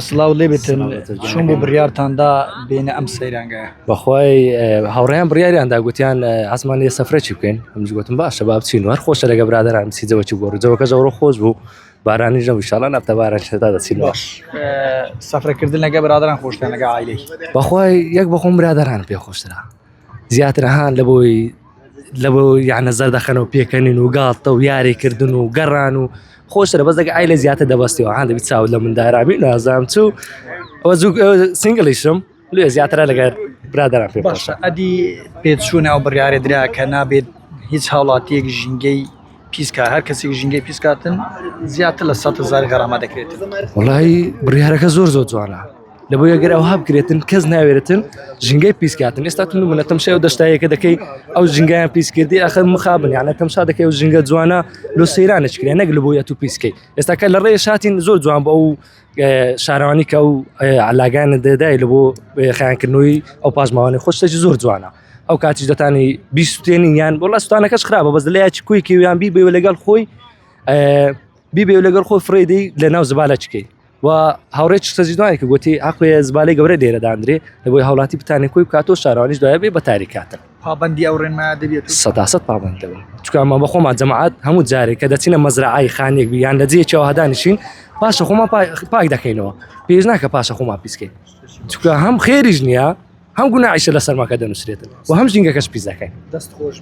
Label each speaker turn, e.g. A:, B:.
A: سڵاو لێ بێتن چۆن بۆ بڕیارتاندا بینە ئەم سەیرانگایە
B: بەخوای هاوڕێیان بڕیاریاندا گوتیان ئاسمانی سەفرەی بکەین ئەمش گوتم باشە با بچین وەر خۆشە لەگە برادران سیجەوەی بۆ ڕووجەوەکە زەوڕە خۆش بوو بارانی ژەم ئینشاڵڵا نەفتە باران شێتا دەچین باش
A: سەفرەکردن لەگە برادران خۆشتان لەگە عایلەی
B: بەخوای یەک بەخۆم برادران پێ خۆشترا زیاتر هەان لە بۆی یعنە زەردەخەنەوە پێکەنین و گاڵتە و یاریکردن و گەڕان و خۆشترە بەس دەگە عایلە زیاتر دەبەستیەوە هەان دەبیت چاو لە مندارابی نازام چوو ئەوە زوو سینگڵیشم لێ زیاترە لەگەر برادران پێ
A: باشە ئەدی پێچوونە ئەو بڕیارێ درا کە نابێت هیچ هاوڵاتیەک ژینگەی پیسکە هەر کەسێک ژینگەی پیسکاتن زیاتر لە 100,000 غەرامە دەکرێت
B: وڵی بڕیارەکە زۆر جوانە لە بۆ یەگەر ئەو هەبکرێتن کەس ناوێتن ژینگەی پیسکاتن ئێستا تو منە تەمشای و دەشتایەکە دەکەی ئەو ژینگایان پیسکردی ئەخر مخابن یانە تەمشا دەکەی و ژینگە جوانە لۆ سەیرانشکرێ نەک لە بۆیە تو پیسکەی ئێستا کە لە ڕێی شاتین زۆر جوان بە ئەو شارەوانی کە ئەو علاگانە دەدای لە بۆ خەیانکردنەوەی ئەو پاژماوانی خۆشتێکی زۆر جوانە ئەو کاتیش دەتانی بیستێنین یان بۆڵا سوتانەکەش خراپە بەس لەلایەکی کوی کێویان بیبێ لەگەڵ خۆی بیبێ لەگەڵ خۆی فڕێدەی لە ناو زبالە چکەی و هاوڕێک سەجدوانی کە گوتی ئاخۆیە زبالەی گەورە لێرەدانرێ لە بۆی هاوڵاتی بتانی کوی بکاتەوە شارەوانیش دوایە بێ بە تاریکاتن
A: پابەندی ئەو ڕێنمە دەبێت
B: 100% پابندەوە چکەمە بە خۆمان جەماعەت هەموو جارێک کە دەچینە مەزرعای خانێک بیان لە جێیەکەوە هەدانیشین پاشە خۆمان پاک دەکەینەوە پێویست ناکە پاشە خۆمان پیسکەین چکە هەم خێریش نییە هەم گوناحیشە لە سەرماکە دەنووسرێتن و هەم ژینگەکەش پیس دەکەین
A: دەست خۆش